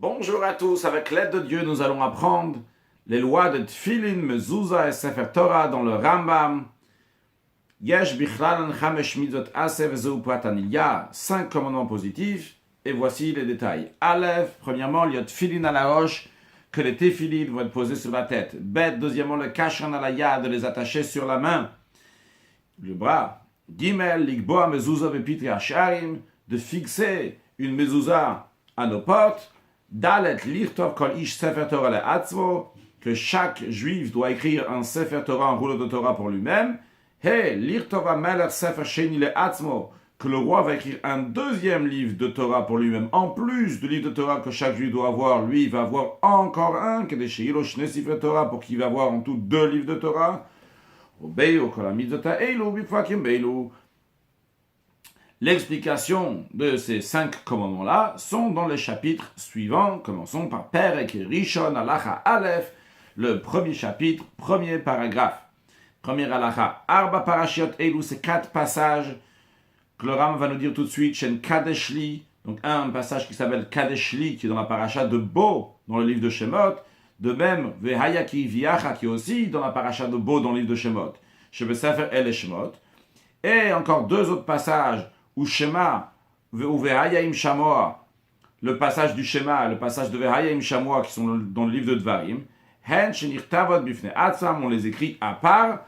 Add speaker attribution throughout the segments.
Speaker 1: Bonjour à tous, avec l'aide de Dieu, nous allons apprendre les lois de Tfilin, Mezuzah et Sefer Torah dans le Rambam. Yesh bichlalan chamesh mitzvot aseh vezeu pratan. Il y a 5 commandements positifs et voici les détails. Aleph, premièrement, il y a Tfilin à la roche, que les téphilines vont être posés sur la tête. Bet, deuxièmement, le kashan à la yad, de les attacher sur la main, le bras. Gimel, likboa mezuzah vepitri hasharim, de fixer une mezuzah à nos portes. Dalet lichtov kol ish sefer Torah le'atzvo, que chaque juif doit écrire un sefer Torah, un rouleau de Torah pour lui-même. Hey, lichtov amelech sefer sheni le'atzmo, que le roi va écrire un deuxième livre de Torah pour lui-même. En plus du livre de Torah que chaque juif doit avoir, lui il va avoir encore un, que des sheilo shne sefer Torah, pour qu'il va avoir en tout 2 livres de Torah. Obéo kol hamitzvot eilu bifrakim beilu. L'explication de ces 5 commandements-là sont dans les chapitres suivants. Commençons par Perek Rishon Halacha Aleph, le premier chapitre, premier paragraphe. Premier halacha, Arba parashiot eilu, c'est 4 passages que le Ram va nous dire tout de suite. Shen Kadeshli, donc un passage qui s'appelle Kadeshli, qui est dans la paracha de Bo, dans le livre de Shemot. De même, Vehayaki Viacha, qui est aussi dans la paracha de Bo, dans le livre de Shemot. Shebesefer El Shemot. Et encore 2 autres passages, ou Shema, ou Vehayaim Shamoa, le passage du Shema et le passage de Vehayaim Shamoa qui sont dans le livre de Dvarim. Hen Shenirtavot Bifne Atzam, on les écrit à part.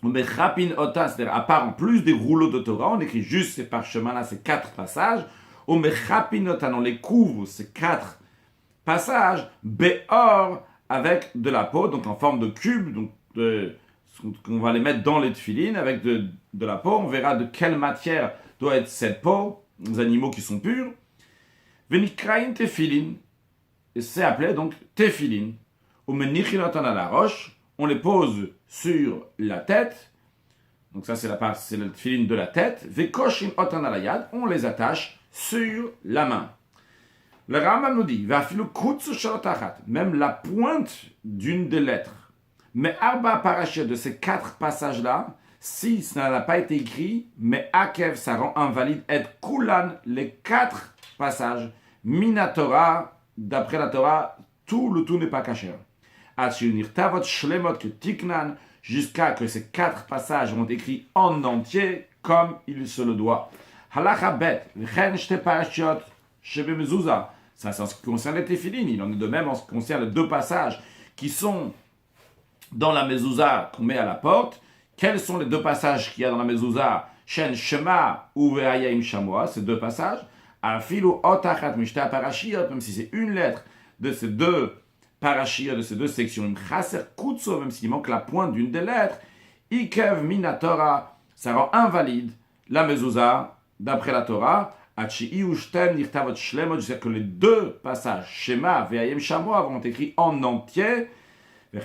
Speaker 1: Mechapin Ota, c'est-à-dire à part en plus des rouleaux de Torah, on écrit juste ces parchemins-là, ces 4 passages. Ou Mechapin Ota, on les couvre, ces 4 passages, Beor, avec de la peau, donc en forme de cube, donc on va les mettre dans les tefilines avec de la peau. On verra de quelle matière doit être cette peau, les animaux qui sont purs. Venikraim tefilin, et c'est appelé donc tefilin. Ou menichinotan à la roche, on les pose sur la tête. Donc ça c'est le tefilin de la tête. Vekoshin otan à la yad, on les attache sur la main. Le Rambam nous dit, même la pointe d'une des lettres. Mais Arba Parashia, de ces 4 passages-là, si ça n'a pas été écrit, mais Akev, ça rend invalide, et Kulan, les 4 passages, Mina Torah, d'après la Torah, tout n'est pas caché. Tavot Shlemot que Tiknan, jusqu'à que ces 4 passages vont écrits en entier, comme il se le doit. Halacha Bet, V'chen Shte Parashiot, Shebe Mezuzah, ça c'est en ce qui concerne les téphilines, il en est de même en ce qui concerne les 2 passages qui sont dans la mezuzah qu'on met à la porte. Quels sont les 2 passages qu'il y a dans la mezuzah? Shen Shema ou Vehayaim Shamoa, ces 2 passages. Afilu Otachat Mishta Parashiot, même si c'est une lettre de ces 2 parashiot, de ces 2 sections. Une Chaser Kutso, même s'il manque la pointe d'une des lettres. Ikev Mina Torah, ça rend invalide la mezuzah d'après la Torah. Achi Ushtem Nirtavot Shlemot, c'est-à-dire que les 2 passages, Shema, Vehayaim Shamoa, vont être écrits en entier. De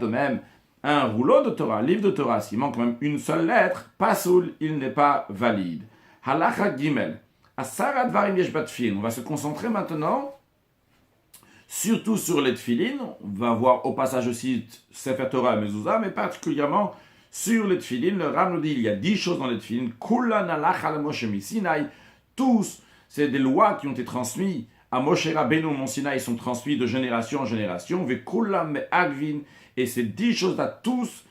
Speaker 1: même, un rouleau de Torah, un livre de Torah, s'il manque même une seule lettre, pasoul, il n'est pas valide. Halacha Gimel. On va se concentrer maintenant surtout sur les tefilines. On va voir au passage aussi Sefer Torah et Mezuzah, mais particulièrement sur les tefilines. Le Ram nous dit il y a 10 choses dans les tefilines. Kulan halacha Moshe Sinai. Tous, c'est des lois qui ont été transmises à Moshe Rabbeinu, Mont Sinaï, sont transmis de génération en génération. Vekulam me'agvin, et ces 10 choses-là, tous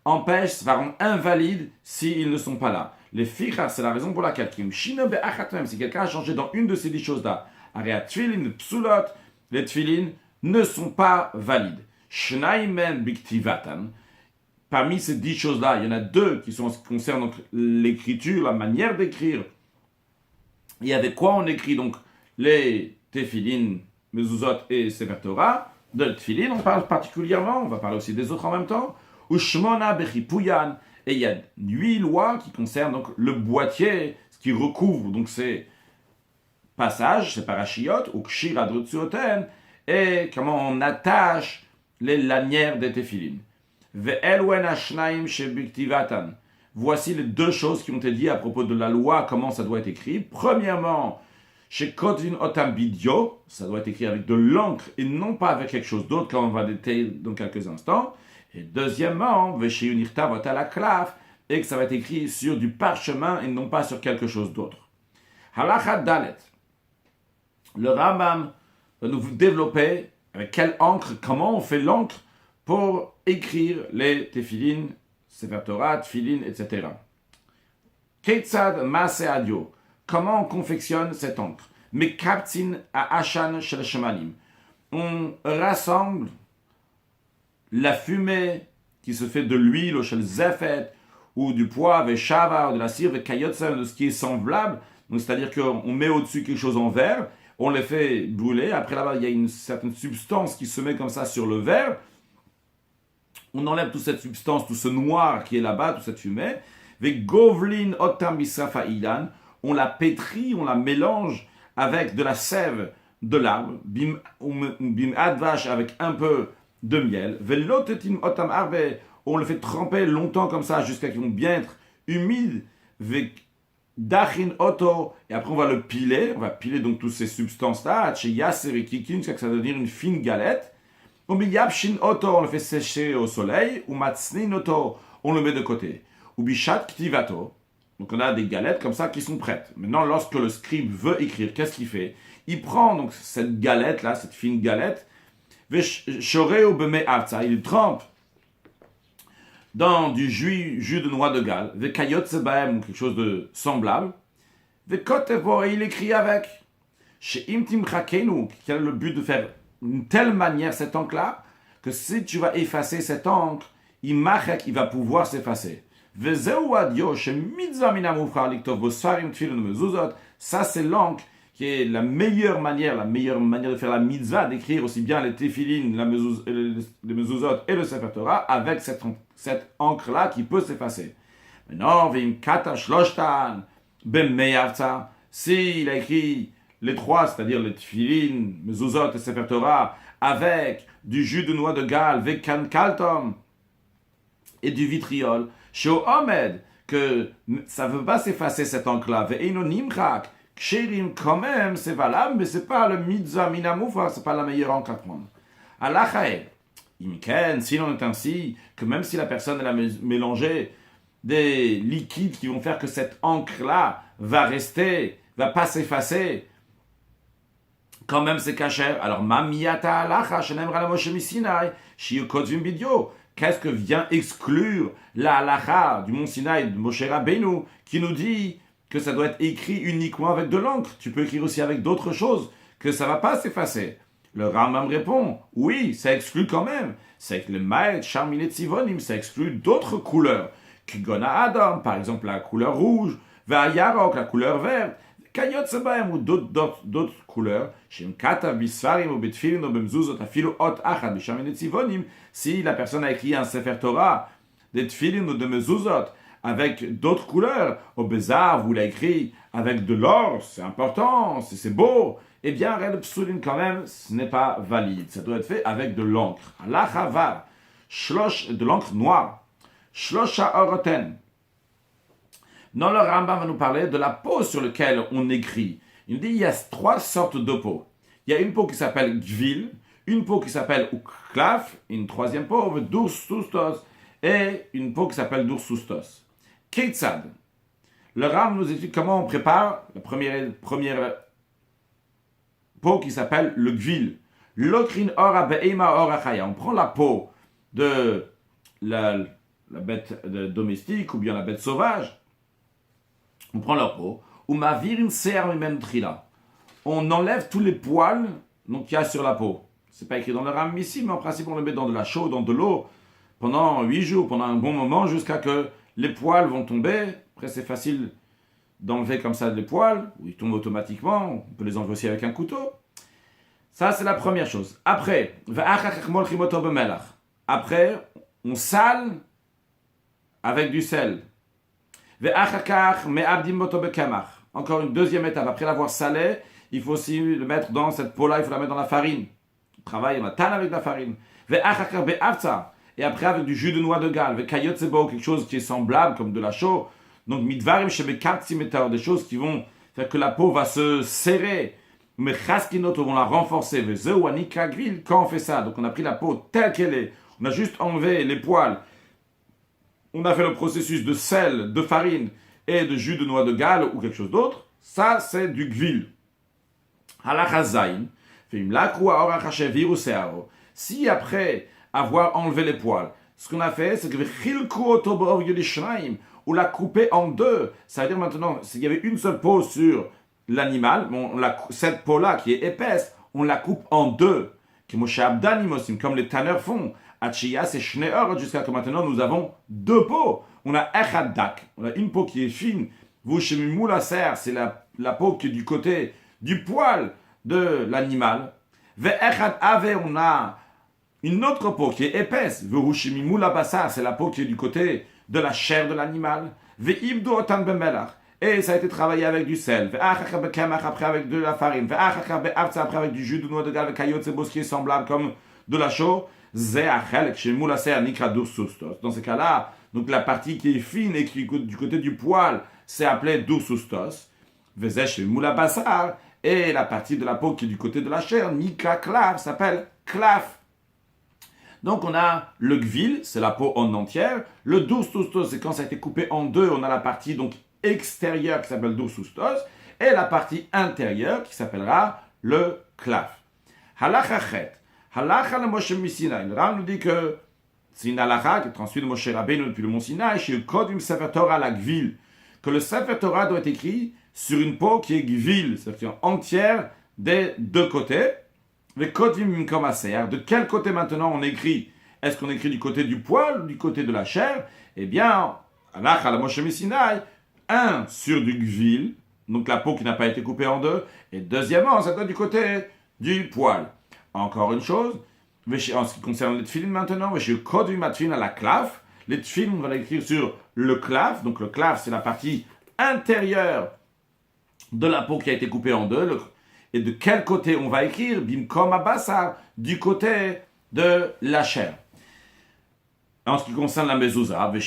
Speaker 1: empêchent, ça rend invalide s'ils ne sont pas là. Les fichas, c'est la raison pour laquelle, si quelqu'un a changé dans une de ces 10 choses-là, les tfilin ne sont pas valides. Shnaimen biktivatan, parmi ces 10 choses-là, il y en a 2 qui concernent donc l'écriture, la manière d'écrire. Et avec quoi on écrit donc les tefilin, mezuzot et sefer Torah. De tefilin, on parle particulièrement, on va parler aussi des autres en même temps. Ushmona bechipuyan, et il y a 8 lois qui concernent donc le boîtier, ce qui recouvre donc ces passages, ces parashiot, ou kshir adrutsuoten, et comment on attache les lanières des tefilin. Ve'elwen ashnaim shebiktivatan. Voici les 2 choses qui ont été dites à propos de la loi, comment ça doit être écrit. Premièrement, chez Kotvin Otam Bidyo, ça doit être écrit avec de l'encre et non pas avec quelque chose d'autre, comme on va détailler dans quelques instants. Et deuxièmement, Vesheyu Nirtav Otala Klaf, et que ça va être écrit sur du parchemin et non pas sur quelque chose d'autre. Halacha Dalet. Le Rambam va nous développer avec quelle encre, comment on fait l'encre pour écrire les tefilin, Sefer Torah, tefilin, etc. Ketzad Maase Adio. Comment on confectionne cette encre? Mekaptin à Ashan shel Shemanim. On rassemble la fumée qui se fait de l'huile au shel Zefet, ou du poivre et shava, ou de la cire, et kayotzem, de ce qui est semblable. Donc, c'est-à-dire qu'on met au-dessus quelque chose en verre, on les fait brûler. Après, là-bas, il y a une certaine substance qui se met comme ça sur le verre. On enlève toute cette substance, tout ce noir qui est là-bas, toute cette fumée. Avec govlin otam bisafa ilan, on la pétrit, on la mélange avec de la sève de l'arbre, bim advash avec un peu de miel. Velotetim otam arbe, on le fait tremper longtemps comme ça jusqu'à qu'ils vont bien être humides. Dachin oto, et après on va le piler, on va piler donc toutes ces substances-là, chez yaser et kikin, jusqu'à ce que ça va devenir une fine galette. On le fait sécher au soleil, ou matznin oto, on le met de côté. Ou bishat ktivato, donc on a des galettes comme ça qui sont prêtes. Maintenant, lorsque le scribe veut écrire, qu'est-ce qu'il fait? Il prend donc cette galette-là, cette fine galette, il trempe dans du jus de noix de Galles, ou quelque chose de semblable, et il écrit avec. Chez Imtim Chakenu, quel est le but de faire d'une telle manière cette encre-là, que si tu vas effacer cette encre, il va pouvoir s'effacer. Ça, c'est l'encre qui est la meilleure manière de faire la mitzvah, d'écrire aussi bien les tefilin, les mezuzot et le Sefer Torah, avec cette encre-là qui peut s'effacer. Maintenant, s'il a écrit les trois, c'est-à-dire les tefilin, mezuzot et Sefer Torah, avec du jus de noix de Galles, vekan kaltom, et du vitriol, chez Omed, que ça ne veut pas s'effacer cette encre-là, ve'eno nimchak, ksherim, quand même, c'est valable, mais c'est pas le mitzvah minamoufar, c'est pas la meilleure encre à prendre. Alachae, imken, s'il en est ainsi, que même si la personne elle a mélangé des liquides qui vont faire que cette encre-là va rester, va pas s'effacer, quand même c'est kasher. Alors, mamiyata alacha, shenemra la Moshe misinai, shiyu kotvim bidyo. Qu'est-ce que vient exclure la halacha du Mont Sinaï de Moshe Rabbeinu qui nous dit que ça doit être écrit uniquement avec de l'encre? Tu peux écrire aussi avec d'autres choses, que ça ne va pas s'effacer. Le Rambam répond, oui, ça exclut quand même. C'est que le Maït, Charmilet Tzivonim, ça exclut d'autres couleurs. Kigona Adam, par exemple la couleur rouge, Vayarok, la couleur verte, Kayot Sebaim, ou d'autres couleurs. Shem Kata Bisfarim, ou Betfilin, ou Bemzuzot, Afilu Ot Achad, Charmilet Tzivonim. Si la personne a écrit un Sefer Torah, des Tfilin ou de Mezuzot, avec d'autres couleurs, au Bézar, vous l'avez écrit avec de l'or, c'est important, c'est beau, eh bien, Red Psulin quand même, ce n'est pas valide. Ça doit être fait avec de l'encre. Alachavar, de l'encre noire. Shlosha Oroten. Dans le Rambam va nous parler de la peau sur laquelle on écrit. Il nous dit qu'il y a trois sortes de peau. Il y a une peau qui s'appelle Gvil, une peau qui s'appelle Uklaf, une troisième peau, Dursustos, et une peau qui s'appelle Dursustos. Ketzad. Le Ram nous explique comment on prépare la première peau qui s'appelle le Gvil. Lokrin ora be'ema ora chaya. On prend la peau de la bête domestique ou bien la bête sauvage. On prend leur peau. On enlève tous les poils qu'il y a sur la peau. C'est pas écrit dans le Ram ici, mais en principe on le met dans de la chaux, dans de l'eau, pendant 8 jours, pendant un bon moment, jusqu'à que les poils vont tomber. Après c'est facile d'enlever comme ça les poils, ou ils tombent automatiquement, on peut les enlever aussi avec un couteau. Ça c'est la première chose. Après, on sale avec du sel. Encore une deuxième étape, après l'avoir salé, il faut aussi le mettre dans cette peau-là, il faut la mettre dans la farine. On travaille, on attend avec la farine. Et après avec du jus de noix de Galles, quelque chose qui est semblable comme de la chaux. Donc des choses qui vont faire que la peau va se serrer. Mais vont la renforcer. Quand on fait ça, donc on a pris la peau telle qu'elle est, on a juste enlevé les poils. On a fait le processus de sel, de farine et de jus de noix de Galles ou quelque chose d'autre. Ça, c'est du gvil. Halacha Zayin, si après avoir enlevé les poils, ce qu'on a fait, c'est que on l'a coupé en deux. Ça veut dire maintenant, s'il y avait une seule peau sur l'animal, cette peau-là qui est épaisse, on la coupe en deux. Comme les tanneurs font. Jusqu'à que maintenant nous avons deux peaux. On a echad-dak, on a une peau qui est fine. C'est la peau qui est du côté du poil de l'animal. Ve'echad ave, on a une autre peau qui est épaisse. C'est la peau qui est du côté de la chair de l'animal. Ve'ibdu otan bemelach. Et ça a été travaillé avec du sel. Après avec de la farine. Après avec du jus de noix de gale, ce qui est semblable comme de la chaux. Dans ce cas-là, donc la partie qui est fine et qui est du côté du poil, c'est appelé dursustos. Et la partie de la peau qui est du côté de la chair, nikra klav, s'appelle klaf. Donc on a le gvil, c'est la peau en entière. Le dursustos, c'est quand ça a été coupé en deux, on a la partie donc extérieure qui s'appelle dursustos et la partie intérieure qui s'appellera le klaf. Halacha chet. Halacha le Moshe Misinaï. Le Ram nous dit que c'est une halacha qui est transmise de Moshe Rabbeinu depuis le Mont Sinaï, chez le Kodim Sefer Torah la Gvil, que le Sefer Torah doit être écrit sur une peau qui est Gvil, c'est-à-dire entière des deux côtés. Le Kodim comme Aser. De quel côté maintenant on écrit? Est-ce qu'on écrit du côté du poil ou du côté de la chair? Eh bien, halacha le Moshe Misinaï, un sur du Gvil, donc la peau qui n'a pas été coupée en deux, et deuxièmement, ça doit être du côté du poil. Encore une chose, en ce qui concerne les tefilin maintenant, je code à la claf. Les tefilin, on va l'écrire sur le claf. Donc le claf, c'est la partie intérieure de la peau qui a été coupée en deux. Et de quel côté on va écrire? Bimkom abassar, du côté de la chair. En ce qui concerne la mezouza, on va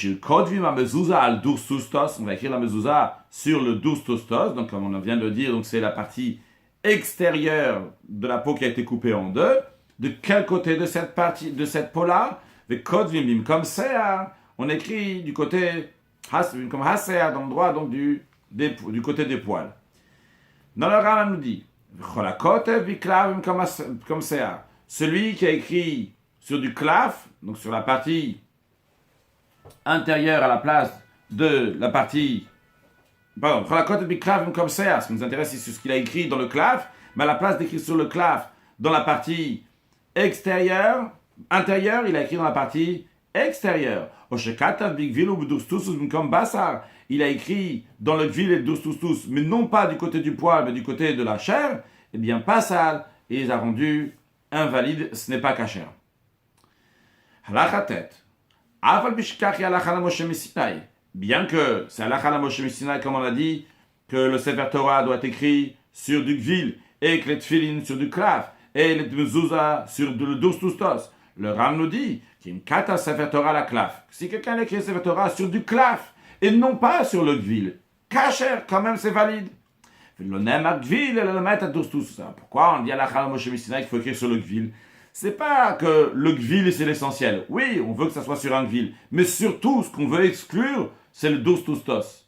Speaker 1: écrire la mezouza sur le dursustos. Donc comme on vient de dire, donc c'est la partie extérieure de la peau qui a été coupée en deux. De quel côté de cette partie, de cette peau-là? Comme ça, on écrit du côté comme haser, dans l'endroit donc du côté des poils. Dans le Rambam nous dit, comme ça, celui qui a écrit sur du klaf, donc sur la partie intérieure à la place de la partie pardon, comme ça, ce qui nous intéresse, c'est ce qu'il a écrit dans le claf, mais à la place d'écrire sur le claf, dans la partie intérieure, il a écrit dans la partie extérieure. Il a écrit dans le gvil et le dursustos, mais non pas du côté du poil, mais du côté de la chair, eh bien, passal, et il a rendu invalide, ce n'est pas kasher. Halacha tet. Aval bishkach halacha la Moshe Misinaï. Bien que c'est halacha la Moshe Misinaï, comme on a dit, que le Sefer Torah doit être écrit sur du gvil, et que les tefillin sur du klaf, et les mezouza sur le dursustos. Le Ram nous dit qu'il kata Sefer Torah la klaf. Si quelqu'un écrit Sefer Torah sur du klaf, et non pas sur le gvil, kasher, quand même c'est valide. Pourquoi on dit halacha la Moshe Misinaï qu'il faut écrire sur le gvil? C'est pas que le gvil c'est l'essentiel. Oui, on veut que ça soit sur un gvil, mais surtout ce qu'on veut exclure, c'est le dursustos.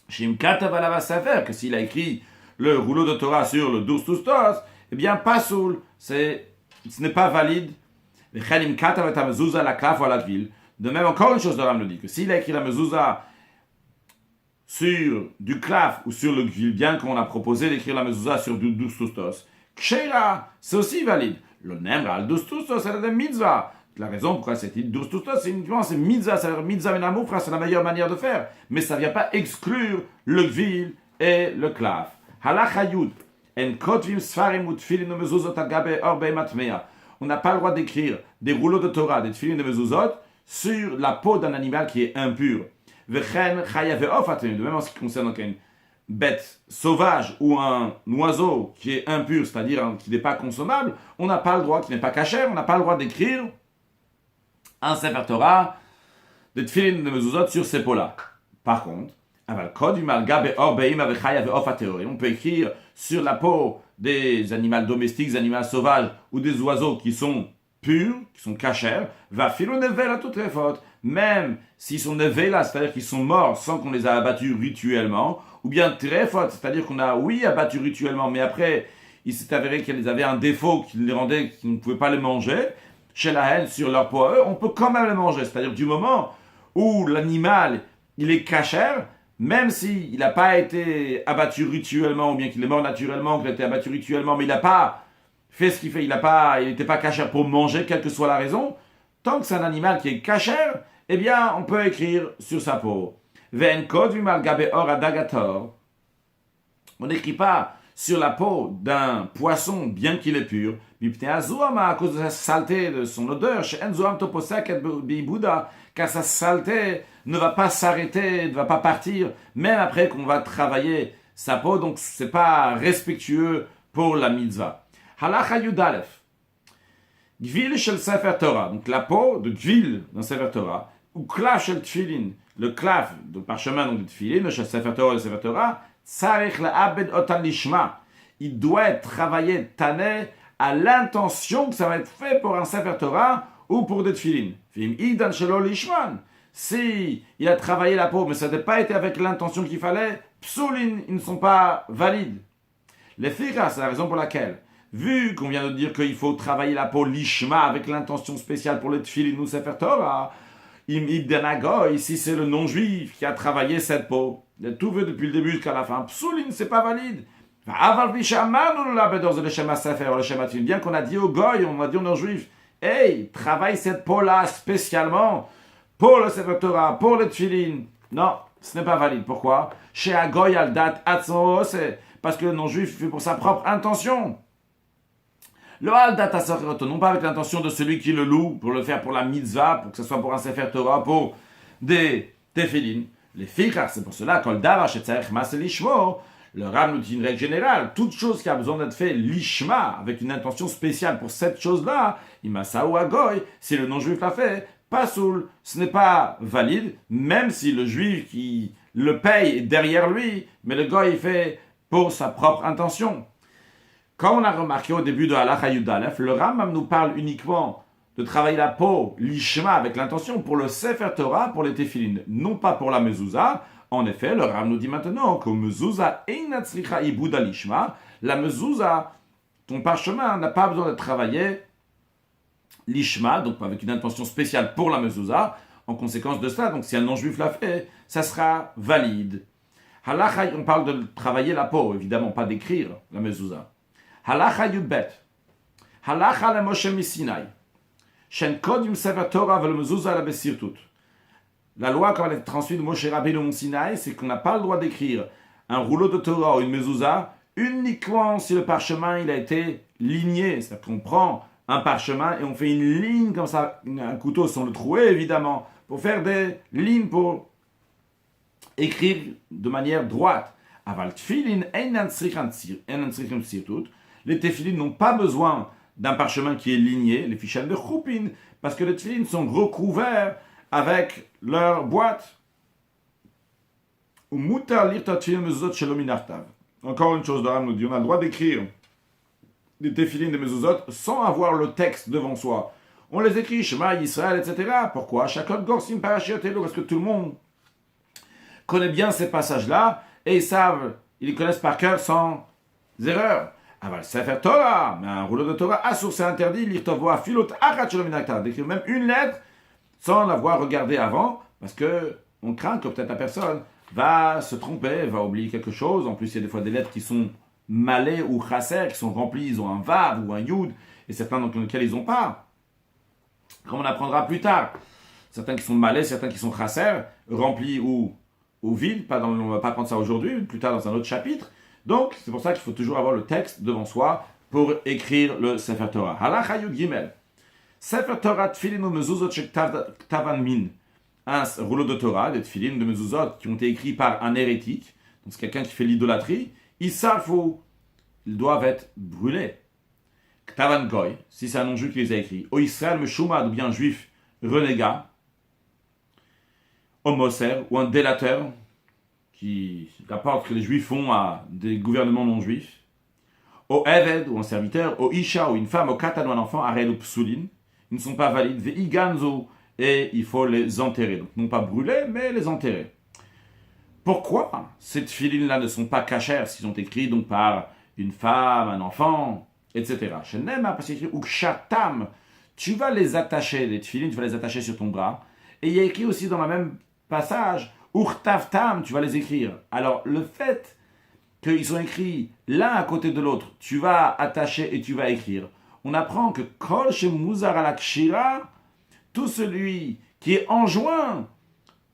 Speaker 1: Shim katav alav sefer, que s'il a écrit le rouleau de Torah sur le dursustos, eh bien pas soul, ce n'est pas valide. De même, encore une chose, le Ram nous dit que s'il a écrit la mezouza sur du klaf ou sur le gvil, bien qu'on a proposé d'écrire la mezouza sur du dursustos, ksheira, c'est aussi valide. Le nemra al dursustos, c'est la mitzvah. La raison pourquoi c'est dursustos, c'est uniquement c'est mitzvah, c'est mitzvah menamoufra, c'est la meilleure manière de faire. Mais ça ne vient pas exclure le gvil et le klaf. Halacha yud, en kotvim sfarim utfilin mezuzot agabe orbe matmea. On n'a pas le droit d'écrire des rouleaux de Torah, des tefillin de mezuzot, sur la peau d'un animal qui est impur. Vechen chayav ve'of atem. De même en ce qui concerne une bête sauvage ou un oiseau qui est impur, c'est-à-dire qui n'est pas consommable, on n'a pas le droit, qui n'est pas kasher, on n'a pas le droit d'écrire un Sefer Torah, des tefillin de mezuzot sur ces peaux-là. Par contre, on peut écrire sur la peau des animaux domestiques, des animaux sauvages ou des oiseaux qui sont purs, qui sont cachers, va filo nevel à toutes les fautes. Même s'ils sont nevela, c'est-à-dire qu'ils sont morts sans qu'on les a abattus rituellement, ou bien très fautes, c'est-à-dire qu'on a, oui, abattu rituellement, mais après, il s'est avéré qu'ils avaient un défaut qui les rendait qu'ils ne pouvaient pas les manger, chez la haine, sur leur peau, on peut quand même les manger. C'est-à-dire du moment où l'animal, il est cachère, même s'il n'a pas été abattu rituellement, ou bien qu'il est mort naturellement, ou qu'il a été abattu rituellement, mais il n'a pas fait ce qu'il fait, il n'était pas cachère pour manger, quelle que soit la raison, tant que c'est un animal qui est cachère, eh bien, on peut écrire sur sa peau. On n'écrit pas sur la peau d'un poisson, bien qu'il est pur, à cause de sa saleté, de son odeur, car sa saleté ne va pas s'arrêter, ne va pas partir, même après qu'on va travailler sa peau, donc c'est pas respectueux pour la mitzvah. Halacha Yudalef. Gvil shel Sefer Torah, donc la peau de Gvil dans Sefer Torah, ou klaf shel Tfilin, le klaf de parchemin donc de Tfilin, le shel Sefer Torah, le Sefer Torah, tzarich le'abed otan lishma. Il doit être travaillé tané à l'intention que ça va être fait pour un Sefer Torah ou pour des Tfilin. Vim idan shelo lishman. Si il a travaillé la peau, mais ça n'a pas été avec l'intention qu'il fallait, psoulin, ils ne sont pas valides. Les firas, c'est la raison pour laquelle, vu qu'on vient de dire qu'il faut travailler la peau lishma avec l'intention spéciale pour les tfilin ou sefer Torah, ici c'est le non-juif qui a travaillé cette peau. Il a tout vu depuis le début jusqu'à la fin. Psoulin, c'est pas valide. Bien qu'on a dit au goy, on a dit au non-juif, hey, travaille cette peau-là spécialement pour le sefer Torah, pour le tfilin. Non, ce n'est pas valide. Pourquoi? Chez Agoy al dat atzmo, c'est parce que le non-juif fait pour sa propre intention. Le al dat atzmo, non pas avec l'intention de celui qui le loue pour le faire pour la mitzvah, pour que ce soit pour un sefer Torah, pour des tefillin. Les fichas, c'est pour cela que le davar shetzarech mas lishmo, le Ram nous dit une règle générale, toute chose qui a besoin d'être fait lishma, avec une intention spéciale pour cette chose-là, imasa ou agoy, si le non-juif l'a fait, pas soul, ce n'est pas valide, même si le juif qui le paye est derrière lui, mais le goy il fait pour sa propre intention. Comme on a remarqué au début de Halacha Yudalef, le Rambam nous parle uniquement de travailler la peau, l'ishma, avec l'intention pour le Sefer Torah, pour les tefillin, non pas pour la mezouza. En effet, le Rambam nous dit maintenant que mezouza einatzricha ibuda l'ishma, la mezouza, ton parchemin n'a pas besoin de travailler l'ishma, donc avec une intention spéciale pour la mezouza. En conséquence de cela, donc si un non-juif l'a fait, ça sera valide. Halacha, on parle de travailler la peau, évidemment, pas d'écrire la mezouza. Halacha yudbet. Halacha le Moshe Misinai. Shen kodim sefer Torah vel mezouza la besirtut. La loi, quand elle est transmise de Moshe Rabbeinu au Sinaï, c'est qu'on n'a pas le droit d'écrire un rouleau de Torah ou une mezouza uniquement si le parchemin il a été ligné. C'est-à-dire qu'on prend un parchemin et on fait une ligne comme ça, un couteau sans le trouer évidemment, pour faire des lignes pour écrire de manière droite. Aval tfilin einan tzrichim sirtut. Les tefilin n'ont pas besoin d'un parchemin qui est ligné, les fichas de choupin, parce que les tefilin sont recouverts avec leur boîte. Encore une chose, le Ram nous dit, on a le droit d'écrire des tefilin, des mezuzot, sans avoir le texte devant soi. On les écrit, Shema, Yisrael, etc. Pourquoi? Shakot Gorsim Parashiotelo, parce que tout le monde connaît bien ces passages-là, et ils les connaissent par cœur sans erreur. Aval Sefer Torah, mais un rouleau de Torah, assour, c'est interdit, l'irtovo filot achat shelominakta, d'écrire même une lettre, sans l'avoir regardé avant, parce que on craint que peut-être la personne va se tromper, va oublier quelque chose. En plus, il y a des fois des lettres qui sont malais ou chasser, qui sont remplies, ils ont un vav ou un yud, et certains dans lesquels ils n'ont pas. Comme on apprendra plus tard, certains qui sont malais, certains qui sont chasser, remplis ou vides, on ne va pas prendre ça aujourd'hui, plus tard dans un autre chapitre. Donc, c'est pour ça qu'il faut toujours avoir le texte devant soi pour écrire le Sefer Torah. Halacha Yud Gimel. Sefer Torah tfilin ou mezuzot shektavan min. Un rouleau de Torah, des tfilin de mezuzot qui ont été écrits par un hérétique. Donc c'est quelqu'un qui fait l'idolâtrie. Ils doivent être brûlés. Ktavan goy, si c'est un non-juif qui les a écrits. O Israël meshumad, ou bien un juif renégat. O moser, ou un délateur qui rapporte que les juifs font à des gouvernements non-juifs. O eved, ou un serviteur. O isha, ou une femme. O katan, ou un enfant. Arel ou psoulin. ils ne sont pas valides, veiganzo, et il faut les enterrer. Donc non pas brûler, mais les enterrer. Pourquoi ces tefilines-là ne sont pas cachères s'ils sont écrits donc par une femme, un enfant, etc. Shenem, parce qu'il est écrit ukshatam, tu vas les attacher, les tefilines, tu vas les attacher sur ton bras. Et il y a écrit aussi dans le même passage, urtavtam, tu vas les écrire. Alors le fait qu'ils sont écrits l'un à côté de l'autre, tu vas attacher et tu vas écrire. On apprend que kol shemuzar alakshira, tout celui qui est enjoint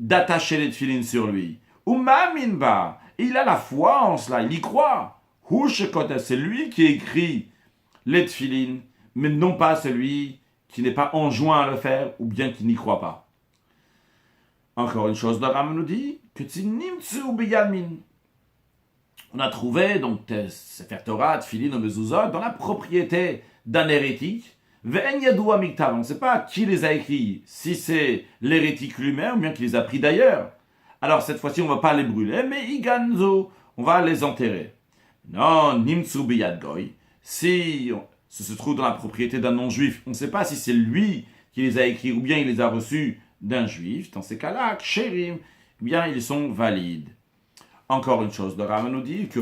Speaker 1: d'attacher les tefilines sur lui, ou maminba, il a la foi en cela, il y croit. C'est lui qui écrit les tefilines, mais non pas celui qui n'est pas enjoint à le faire ou bien qui n'y croit pas. Encore une chose, le Ram nous dit que on a trouvé donc Sefer Torah, Tefilin ou Mezuzot dans la propriété d'un hérétique. On ne sait pas qui les a écrits, si c'est l'hérétique lui-même ou bien qui les a pris d'ailleurs. Alors cette fois-ci, on ne va pas les brûler, mais iganzo, on va les enterrer. Non, nimtsu biyad goy. Si ça se trouve dans la propriété d'un non-juif, on ne sait pas si c'est lui qui les a écrits ou bien il les a reçus d'un juif. Dans ces cas-là, ksherim, eh bien ils sont valides. Encore une chose, le Rama nous dit que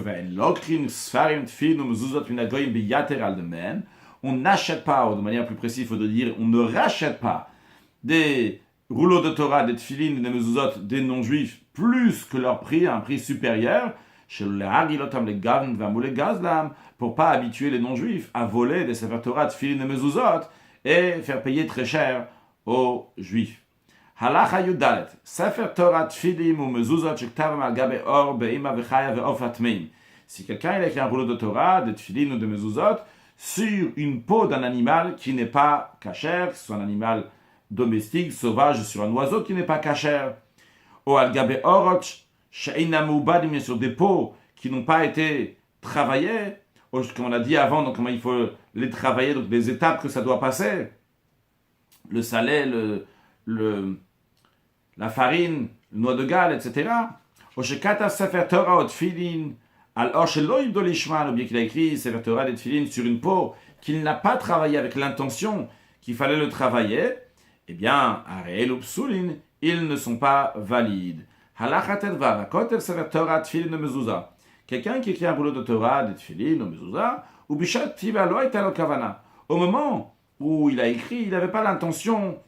Speaker 1: on n'achète pas, ou de manière plus précise, il faut dire, on ne rachète pas des rouleaux de Torah, des tefilines, des mezuzot, des non-juifs, plus que leur prix, un prix supérieur, pour pas habituer les non-juifs à voler des sefer Torah, tefilines et mezuzot, et faire payer très cher aux juifs. Halacha Yudalet, Sefer Torah Tfilim ou Mezuzot Shektavam al Gabe Or Be'ima Vechaya Ve'of Atmeim. Si quelqu'un il a écrit un rouleau de Torah, de Tfilin ou de Mezuzot sur une peau d'un animal qui n'est pas cachère, que ce soit un animal domestique, sauvage, sur un oiseau qui n'est pas cachère, ou al Gabe Orot She'inamu Badim, sur des peaux qui n'ont pas été travaillées, ou comme on a dit avant, donc comment il faut les travailler, donc des étapes que ça doit passer, le salé, la farine, le noix de Galles, etc. Ou bien qu'il a écrit Sefer Torah et Tfilin sur une peau qu'il n'a pas travaillé avec l'intention qu'il fallait le travailler, eh bien, Areel ou Psulin, ils ne sont pas valides. Quelqu'un qui écrit un rouleau de Torah, de Tfilin ou Mezuzah, ou Bishat Tiva lo hayta lo kavana. Au moment où il a écrit, il n'avait pas l'intention.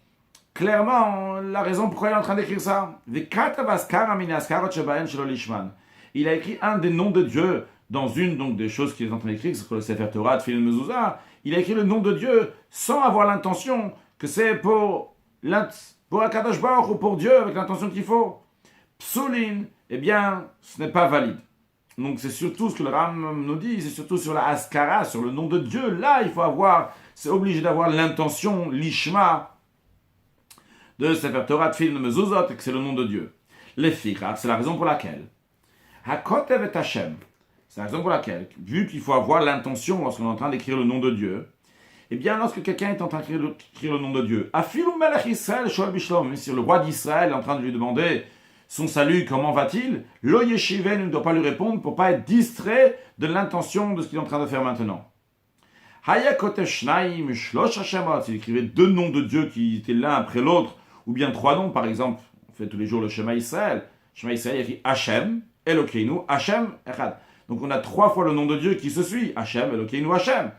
Speaker 1: Clairement, la raison pourquoi il est en train d'écrire ça. Il a écrit un des noms de Dieu dans une donc, des choses qu'il est en train d'écrire, c'est le Sefer Torah, Tfilin Mezuzah. Il a écrit le nom de Dieu sans avoir l'intention que c'est pour Akadosh Baruch ou pour Dieu avec l'intention qu'il faut. Psulin, eh bien, ce n'est pas valide. Donc c'est surtout ce que le Ram nous dit, c'est surtout sur la Askara, sur le nom de Dieu. Là, il faut avoir, c'est obligé d'avoir l'intention, l'Ishma, de Sefer Torah, Tfilin, Mezuzot, et que c'est le nom de Dieu. Les Fichach, c'est la raison pour laquelle. Hakotev et Hashem, c'est la raison pour laquelle, vu qu'il faut avoir l'intention lorsqu'on est en train d'écrire le nom de Dieu, eh bien, lorsque quelqu'un est en train d'écrire le nom de Dieu, Afilu Melech Israël, Shoel Bishlom, même si le roi d'Israël est en train de lui demander son salut, comment va-t-il, Lo Yeshiven ne doit pas lui répondre pour ne pas être distrait de l'intention de ce qu'il est en train de faire maintenant. Hayakotev Shnaim, Shlosh Hashemot, il écrivait deux noms de Dieu qui étaient l'un après l'autre, ou bien trois noms, par exemple, on fait tous les jours le Shema Israël. Shema Israël, il écrit Hashem, Elokeinu, Hashem, Echad. Donc on a trois fois le nom de Dieu qui se suit, Hashem, Elokeinu, Hashem.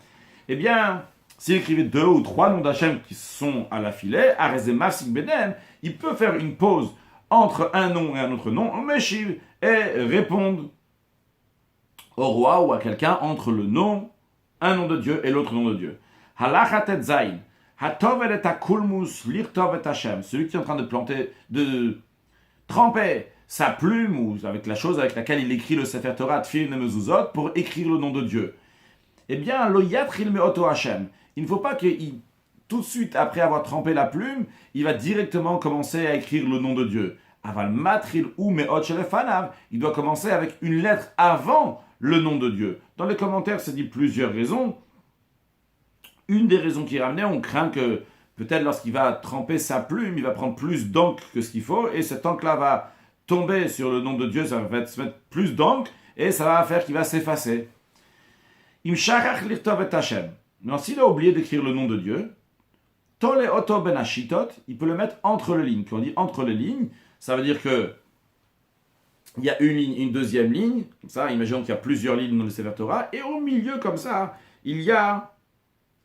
Speaker 1: Eh bien, s'il écrivait deux ou trois noms d'Hashem qui sont à l'affilée, Arezem Mafsik Beden, il peut faire une pause entre un nom et un autre nom, Meshiv, et répondre au roi ou à quelqu'un entre le nom, un nom de Dieu et l'autre nom de Dieu. Halachatet Zayin. Celui qui est en train de tremper sa plume ou avec la chose avec laquelle il écrit le Sefer Torah, Tfilin et Mezuzot pour écrire le nom de Dieu. Eh bien, lo yatril me'oto Hashem. Il ne faut pas qu'il, tout de suite après avoir trempé la plume, il va directement commencer à écrire le nom de Dieu. Aval matril ou me'ot shelefanav. Il doit commencer avec une lettre avant le nom de Dieu. Dans les commentaires, c'est dit plusieurs raisons. Une des raisons qui ramenait, on craint que peut-être lorsqu'il va tremper sa plume, il va prendre plus d'encre que ce qu'il faut, et cette encre-là va tomber sur le nom de Dieu, ça va se mettre plus d'encre, et ça va faire qu'il va s'effacer. Im shachach lirtov et Hashem. Non, s'il a oublié d'écrire le nom de Dieu, Tole Oto Ben Ashitot, il peut le mettre entre les lignes. Quand on dit entre les lignes, ça veut dire que il y a une ligne, une deuxième ligne, comme ça, imaginons qu'il y a plusieurs lignes dans le Sefer Torah, et au milieu, comme ça, il y a,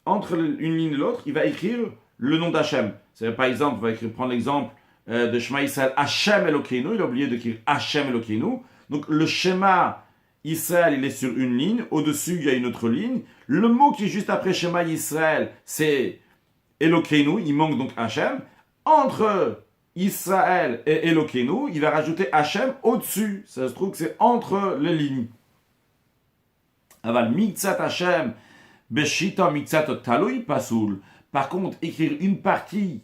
Speaker 1: entre une ligne et l'autre, il va écrire le nom d'Hachem. C'est par exemple, on va prendre l'exemple de Shema Israël, Hachem Elokeinu, il a oublié d'écrire Hachem Elokeinu. Donc le schéma Israël, il est sur une ligne, au-dessus, il y a une autre ligne. Le mot qui est juste après Shema Israël, c'est Elokeinu, il manque donc Hachem. Entre Israël et Elokeinu, il va rajouter Hachem au-dessus. Ça se trouve que c'est entre les lignes. Aval Miktsat Hachem, Beshita Miktsat Talui Pasoul. Par contre, écrire une partie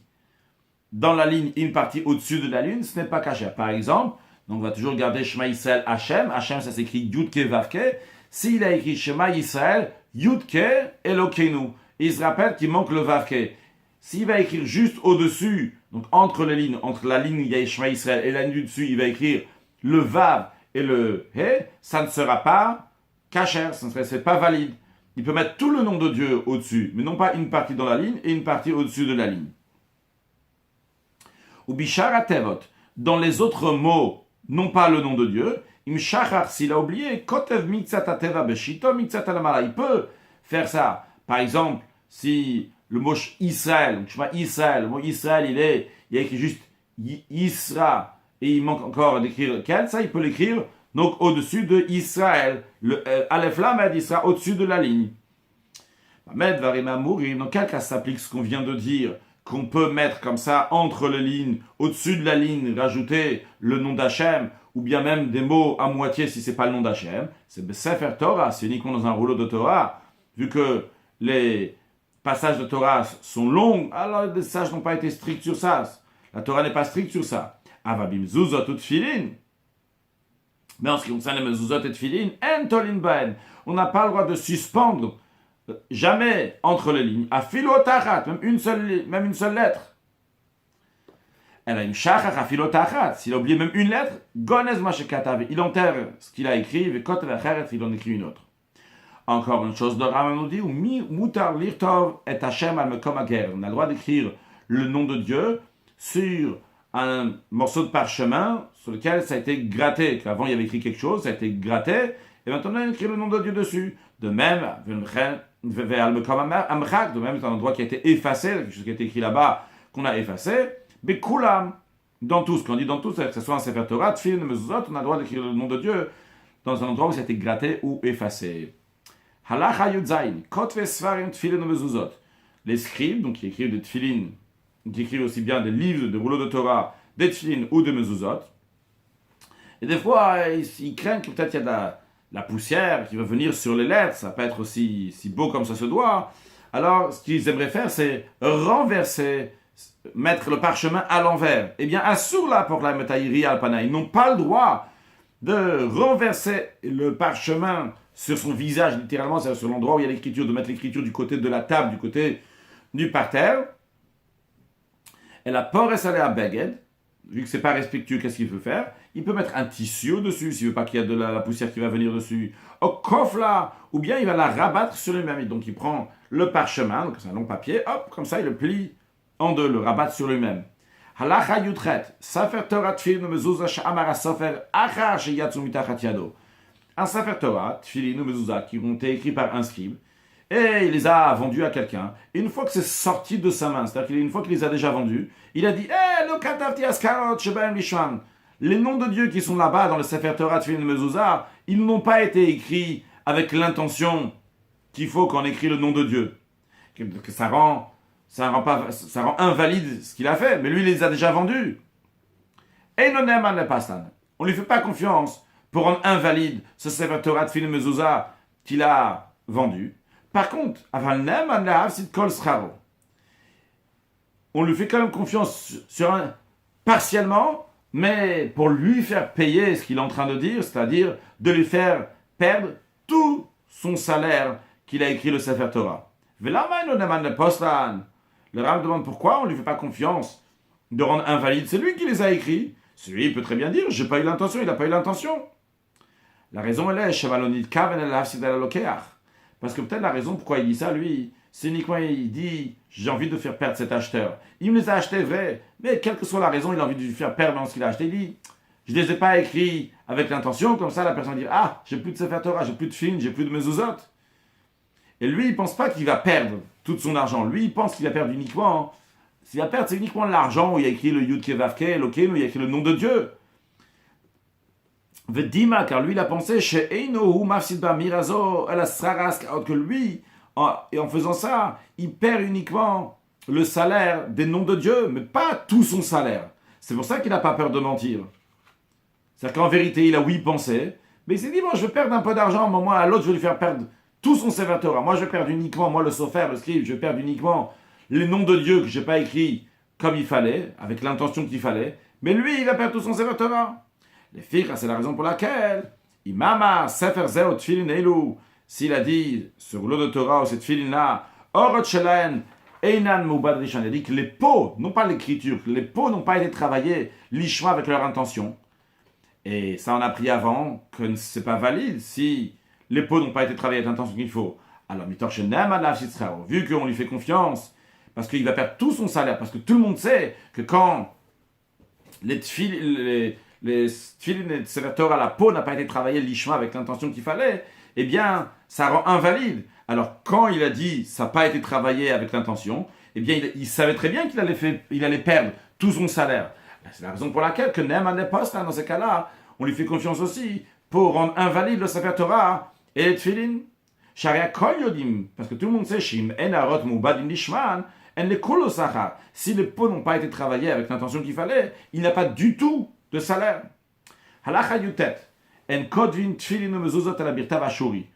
Speaker 1: dans la ligne et une partie au-dessus de la ligne, ce n'est pas caché. Par exemple, donc on va toujours garder Shema Yisrael Hachem. Hachem, ça s'écrit Yudke Vavke. S'il a écrit Shema Yisrael, Yudke Elokeinu. Et il se rappelle qu'il manque le Vavke. S'il va écrire juste au-dessus, donc entre les lignes, entre la ligne où il y a Shema Yisrael et la ligne du dessus, il va écrire le Vav et le He, ça ne sera pas caché, c'est pas valide. Il peut mettre tout le nom de Dieu au-dessus, mais non pas une partie dans la ligne et une partie au-dessus de la ligne. Ou Bishara Tevot, dans les autres mots, non pas le nom de Dieu, Im Shachar, s'il a oublié, Kotev Mitzat Ateva Beshito Mitzat Alamala, il peut faire ça. Par exemple, si le mot Israël, donc je sais pas Israël, le mot Israël, il y a écrit juste Isra, et il manque encore d'écrire quel, ça il peut l'écrire donc au-dessus de Israël. Le Aleph Lamed, il sera au-dessus de la ligne. Ahmed Varima Mourir, dans quel cas s'applique ce qu'on vient de dire, qu'on peut mettre comme ça entre les lignes, au-dessus de la ligne, rajouter le nom d'Hachem, ou bien même des mots à moitié si c'est pas le nom d'Hachem. C'est Sefer Torah, c'est uniquement dans un rouleau de Torah, vu que les passages de Torah sont longs, alors les sages n'ont pas été stricts sur ça. La Torah n'est pas stricte sur ça. Avabim Zuzot ou Tfilin. Mais en ce qui concerne les mezuzot et tefilin, on n'a pas le droit de suspendre jamais entre les lignes. Afilotachat, même une seule lettre. Elle a une shachach afilotachat. S'il a oublié même une lettre, gonez mashekatav. Il enterre ce qu'il a écrit, et kotev acheret, il en écrit une autre. Encore une chose de Rambam nous dit, ou mutar lirtov et Hashem al mekom hager. On a le droit d'écrire le nom de Dieu sur un morceau de parchemin sur lequel ça a été gratté. Avant, il y avait écrit quelque chose, ça a été gratté, et maintenant, on a écrit le nom de Dieu dessus. De même, de même, c'est un endroit qui a été effacé, quelque chose qui a été écrit là-bas, qu'on a effacé. Mais kulam, dans tout, ce qu'on dit dans tout, c'est que ce soit un Sefer Torah, Tfilin, Mezuzot, on a le droit d'écrire le nom de Dieu dans un endroit où ça a été gratté ou effacé. Halacha Yudzayin, Kotve Svarim, Tfilin, Mezuzot. Les scribes, donc qui écrivent des Tfilin, qui écrivent aussi bien des livres, des rouleaux de Torah, des tefilin ou des mezuzot. Et des fois, ils craignent que peut-être il y a de la poussière qui va venir sur les lettres, ça va pas être aussi beau comme ça se doit. Alors, ce qu'ils aimeraient faire, c'est renverser, mettre le parchemin à l'envers. Eh bien, assur la pour la metaïri alpana, ils n'ont pas le droit de renverser le parchemin sur son visage, littéralement, c'est-à-dire sur l'endroit où il y a l'écriture, de mettre l'écriture du côté de la table, du côté du parterre. Et la porte est salée à Beged, vu que c'est pas respectueux, qu'est-ce qu'il peut faire? Il peut mettre un tissu au-dessus, s'il veut pas qu'il y ait de la poussière qui va venir dessus. Au kofla, ou bien il va la rabattre sur lui-même. Donc il prend le parchemin, donc c'est un long papier, hop, comme ça il le plie en deux, le rabattre sur lui-même. Halacha yutret, safer Torah tfilin mezuzah she'amar hasofer achar sheyatzu mitachat yado. Un safer Torah, tfilin ou mezuzah, qui ont été écrits par un scribe, et il les a vendus à quelqu'un. Et une fois que c'est sorti de sa main, c'est-à-dire qu'une fois qu'il les a déjà vendus, il a dit lo katavti askarot shebaem lishman. Les noms de Dieu qui sont là-bas dans le Sefer Torah Tfilin Mezuzah, ils n'ont pas été écrits avec l'intention qu'il faut qu'on écrit le nom de Dieu. Que ça rend invalide ce qu'il a fait, mais lui il les a déjà vendus. Et on ne lui fait pas confiance pour rendre invalide ce Sefer Torah Tfilin Mezuzah qu'il a vendu. Par contre, on lui fait quand même confiance partiellement, mais pour lui faire payer ce qu'il est en train de dire, c'est-à-dire de lui faire perdre tout son salaire qu'il a écrit le Sefer Torah. Le Rav demande pourquoi on ne lui fait pas confiance de rendre invalide. C'est lui qui les a écrits. Celui, il peut très bien dire, j'ai pas eu l'intention, il n'a pas eu l'intention. La raison, elle est, parce que peut-être la raison pourquoi il dit ça, lui, c'est uniquement, il dit, j'ai envie de faire perdre cet acheteur. Il me les a achetés vrais, mais quelle que soit la raison, il a envie de lui faire perdre dans ce qu'il a acheté. Il dit, je ne les ai pas écrits avec l'intention, comme ça la personne dit, ah, j'ai plus de Sefer Torah, j'ai plus de Tfilin, j'ai plus de mezuzot. Et lui, il ne pense pas qu'il va perdre tout son argent. Lui, il pense qu'il va perdre uniquement, s'il va perdre, c'est uniquement l'argent où il y a écrit le Yud Kevavke, Elokeinu, où il y a écrit le nom de Dieu. Vedima, car lui, il a pensé, chez Einohu Mafsidba Mirazo, que lui, et en faisant ça, il perd uniquement le salaire des noms de Dieu, mais pas tout son salaire. C'est pour ça qu'il n'a pas peur de mentir. C'est-à-dire qu'en vérité, il a oui pensé, mais il s'est dit, bon, je vais perdre un peu d'argent, mais moi, à l'autre, je vais lui faire perdre tout son Sefer Torah. Moi, je vais perdre uniquement, moi, le sofer, le scribe, je vais perdre uniquement les noms de Dieu que je n'ai pas écrits comme il fallait, avec l'intention qu'il fallait, mais lui, il va perdre tout son Sefer Torah. Les filles, c'est la raison pour laquelle, Imama, Sefer Zeo, Tfilin Elu, s'il a dit sur l'eau de Torah ou cette Tfilin-là, Orot Shelaen, Einan Moubad Rishon, il a dit que les pots, non pas l'écriture, que les pots n'ont pas été travaillés, l'ishma avec leur intention. Et ça, on a appris avant que ce n'est pas valide si les pots n'ont pas été travaillés avec l'intention qu'il faut. Alors, vu qu'on lui fait confiance, parce qu'il va perdre tout son salaire, parce que tout le monde sait que quand les tfilin et Sefer Torah, la peau n'a pas été travaillée l'ishma avec l'intention qu'il fallait, eh bien, ça rend invalide. Alors, quand il a dit ça n'a pas été travaillé avec l'intention, eh bien, il savait très bien qu'il allait perdre tout son salaire. C'est la raison pour laquelle que Ne'eman Post, dans ces cas-là, on lui fait confiance aussi pour rendre invalide le Sefer Torah et les Tfilin. Sharia Kol Yodim, parce que tout le monde sait, Shim En Arot Mubad Nishman, En Le Kolo Sachar. Si les pots n'ont pas été travaillés avec l'intention qu'il fallait, il n'a pas du tout de salaire. Halacha Yutet, En Kodvin Tfilin et Mezuzot à la Birtav Ashuri.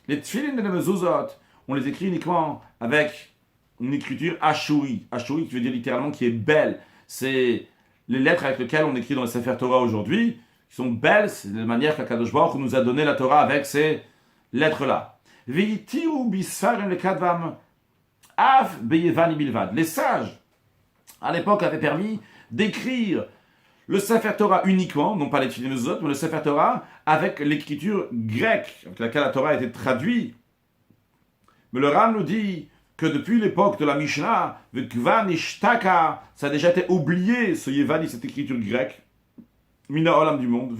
Speaker 1: Les Tfilin et les Mezuzot, on les écrit uniquement avec une écriture Ashuri. Ashuri qui veut dire littéralement qui est belle. C'est les lettres avec lesquelles on écrit dans le Sefer Torah aujourd'hui, qui sont belles, c'est de la manière qu'Akadosh Baruch Hu nous a donné la Torah avec ces lettres-là. Les sages, à l'époque, avaient permis d'écrire le Sefer Torah uniquement, non pas les Tfilin et autres, mais le Sefer Torah avec l'écriture grecque, avec laquelle la Torah a été traduite. Mais le Ram nous dit que depuis l'époque de la Mishnah, ça a déjà été oublié, ce Yevani, cette écriture grecque, Mina Olam du monde,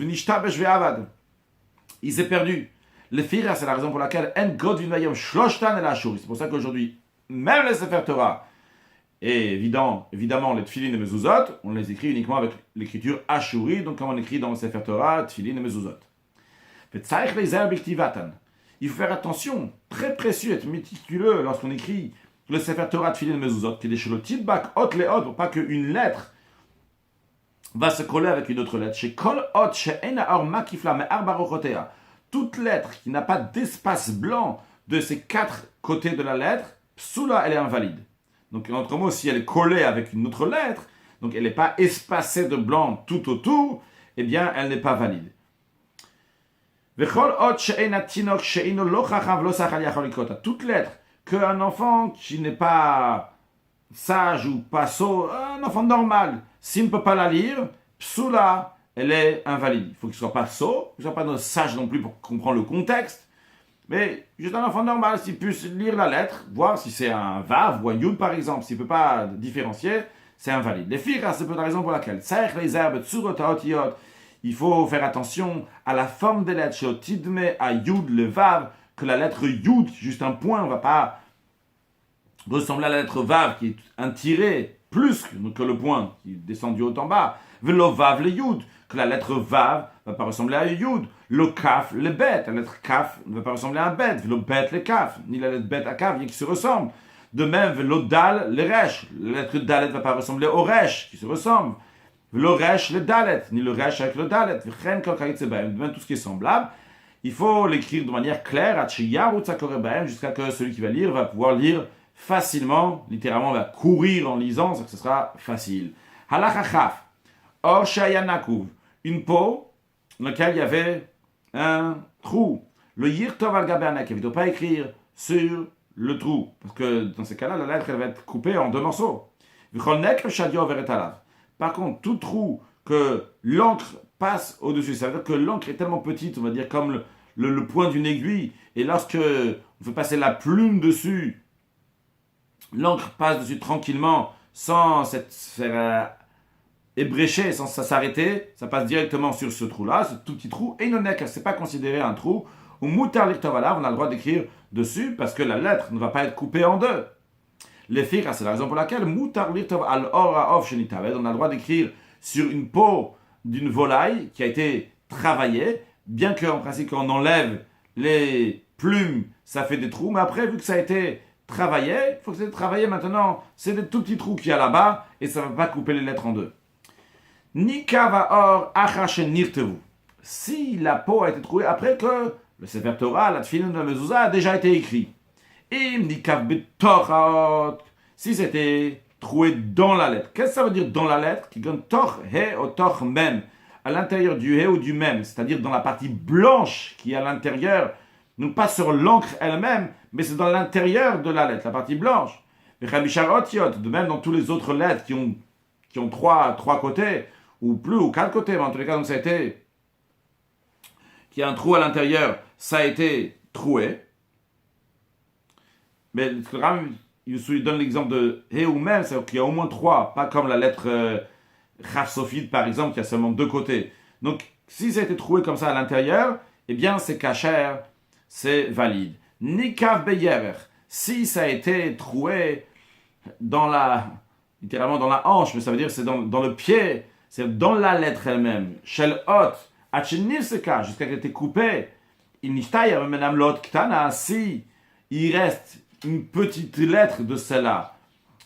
Speaker 1: il s'est perdu. Le Fira, c'est la raison pour laquelle c'est pour ça qu'aujourd'hui, même les Sefer Torah, et évidemment les Tfilin et Mezuzot, on les écrit uniquement avec l'écriture Ashuri, donc comme on écrit dans le Sefer Torah, Tfilin et Mezuzot. Il faut faire attention, très précieux, être méticuleux lorsqu'on écrit le Sefer Torah, Tfilin et Mezuzot, qui est des shlotit-bak, hot les hot, pour pas qu'une lettre va se coller avec une autre lettre. Chez Kol hot, chez Enaor Makifla, mais Arbarochotea. Toute lettre qui n'a pas d'espace blanc de ces quatre côtés de la lettre, psoula, elle est invalide. Donc, en d'autres mots, si elle est collée avec une autre lettre, donc elle n'est pas espacée de blanc tout autour, eh bien, elle n'est pas valide. Toute lettre qu'un enfant qui n'est pas sage ou pas sot, un enfant normal, s'il ne peut pas la lire, psoula, elle est invalide. Il faut qu'il ne soit pas sot, qu'il ne soit pas sage non plus pour comprendre le contexte, mais juste un enfant normal, s'il puisse lire la lettre, voir si c'est un vav ou un yud par exemple, s'il ne peut pas différencier, c'est invalide. Les filles, c'est la raison pour laquelle il faut faire attention à la forme des lettres, à yud, le vav, que la lettre yud, juste un point, on ne va pas ressembler à la lettre vav qui est un tiré plus que le point qui descend du haut en bas. Velo vav le yud, que la lettre vav ne va pas ressembler à un yud. Le kaf, le bet, la lettre kaf ne va pas ressembler à un bet. Velo bet le kaf, ni la lettre bet à kaf, qui se ressemble. De même, velo dal le resh, la lettre dalet ne va pas ressembler au resh, qui se ressemble. Velo resh le dalet, ni le resh avec le dalet. De même, tout ce qui est semblable, il faut l'écrire de manière claire, jusqu'à que celui qui va lire va pouvoir lire facilement, littéralement, va courir en lisant, c'est que ce sera facile. Halacha chaf, or shayanakuv, une peau dans laquelle il y avait un trou. Le yirtov al gabernek, il ne doit pas écrire sur le trou, parce que dans ces cas-là, la lettre elle va être coupée en deux morceaux. Par contre, tout trou que l'encre passe au-dessus, ça veut dire que l'encre est tellement petite, on va dire comme le point d'une aiguille, et lorsque on fait passer la plume dessus, l'encre passe dessus tranquillement, sans se faire ébrécher, sans s'arrêter, ça passe directement sur ce trou-là, ce tout petit trou, et non, c'est pas considéré un trou, ou mutar lichtov alav, on a le droit d'écrire dessus, parce que la lettre ne va pas être coupée en deux. Les fira, c'est la raison pour laquelle mutar lichtov al ora of shenitaved, on a le droit d'écrire sur une peau d'une volaille qui a été travaillée, bien qu'en principe, quand on enlève les plumes, ça fait des trous, mais après, vu que ça a été travaillé, il faut que c'est travaillé maintenant, c'est des tout petits trous qu'il y a là-bas, et ça ne va pas couper les lettres en deux. Nika vaor achashen nirtevu. Si la peau a été trouvée après que le Sefer Torah, la Tfilin, le Mezuzah a déjà été écrit. Im nikav betorot. Si c'était trouvé dans la lettre. Qu'est-ce que ça veut dire dans la lettre? Qui donne tor he ou tor mem. À l'intérieur du he ou du mem. C'est-à-dire dans la partie blanche qui est à l'intérieur. Non pas sur l'encre elle-même, mais c'est dans l'intérieur de la lettre, la partie blanche. De même dans toutes les autres lettres qui ont trois côtés, ou plus, ou quatre côtés, mais en tous les cas, donc ça a été, qu'il y a un trou à l'intérieur, ça a été troué. Mais le Ram, il donne l'exemple de He ou même, c'est-à-dire qu'il y a au moins trois, pas comme la lettre Chaf Sofid, par exemple, qui a seulement deux côtés. Donc, si ça a été troué comme ça à l'intérieur, eh bien, c'est kasher, c'est valide. Nikav beyever, si ça a été troué littéralement dans la hanche, mais ça veut dire c'est dans le pied, c'est dans la lettre elle-même. Shel hot, jusqu'à ce qu'elle ait été coupée. Si il reste une petite lettre de celle-là,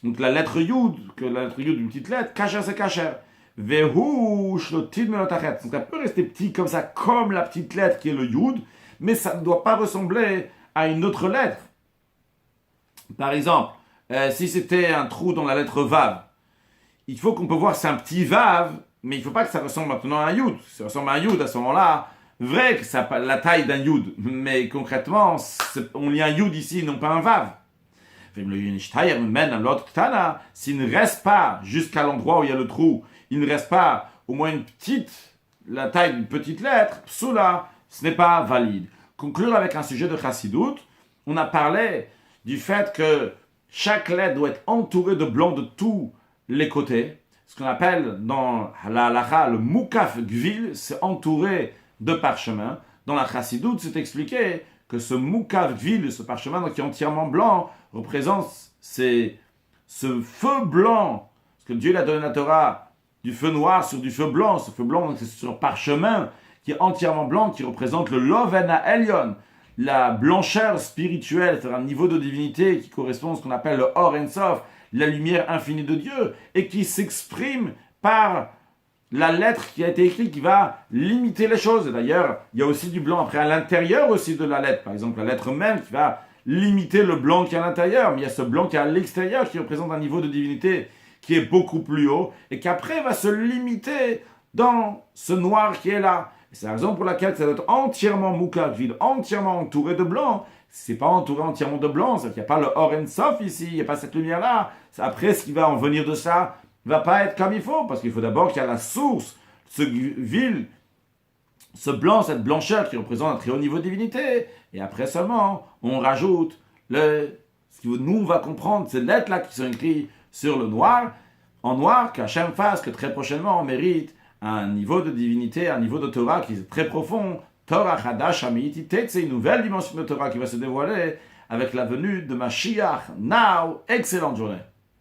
Speaker 1: donc la lettre Yud, une petite lettre, kasher c'est kasher. Donc ça peut rester petit comme ça, comme la petite lettre qui est le Yud, mais ça ne doit pas ressembler à une autre lettre. Par exemple, si c'était un trou dans la lettre Vav, il faut qu'on peut voir que c'est un petit Vav, mais il ne faut pas que ça ressemble maintenant à un Yud. Si ça ressemble à un Yud, à ce moment-là, vrai que ça a la taille d'un Yud, mais concrètement, on lit un Yud ici, non pas un Vav. S'il ne reste pas jusqu'à l'endroit où il y a le trou, il ne reste pas au moins la taille d'une petite lettre, psoula, ce n'est pas valide. Conclure avec un sujet de Chassidut, on a parlé du fait que chaque lettre doit être entourée de blanc de tous les côtés. Ce qu'on appelle dans la halacha le mukaf gvil, c'est entouré de parchemin. Dans la Chassidut, c'est expliqué que ce mukaf gvil, ce parchemin donc, qui est entièrement blanc, représente ce feu blanc, parce que Dieu l'a donné la Torah, du feu noir sur du feu blanc. Ce feu blanc, c'est sur parchemin qui est entièrement blanc, qui représente le Loven Elyon, la blancheur spirituelle, c'est-à-dire un niveau de divinité qui correspond à ce qu'on appelle le Or En Sof, la lumière infinie de Dieu, et qui s'exprime par la lettre qui a été écrite, qui va limiter les choses. Et d'ailleurs, il y a aussi du blanc après à l'intérieur aussi de la lettre. Par exemple, la lettre même qui va limiter le blanc qui est à l'intérieur, mais il y a ce blanc qui est à l'extérieur, qui représente un niveau de divinité qui est beaucoup plus haut, et qui après va se limiter dans ce noir qui est là. C'est la raison pour laquelle ça doit être entièrement moukavil, entièrement entouré de blanc. Si c'est pas entouré entièrement de blanc, c'est qu'il n'y a pas le Or En Sof ici, il n'y a pas cette lumière-là. Après, ce qui va en venir de ça ne va pas être comme il faut, parce qu'il faut d'abord qu'il y ait la source, ce vil, ce blanc, cette blancheur qui représente un très haut niveau de divinité. Et après seulement, on rajoute ce qui nous va comprendre, ces lettres-là qui sont écrites sur le noir, en noir, qu'Hachem fasse que très prochainement on mérite un niveau de divinité, un niveau de Torah qui est très profond. Torah Chadash Amiti, c'est une nouvelle dimension de Torah qui va se dévoiler avec la venue de Mashiach. Now, excellente journée.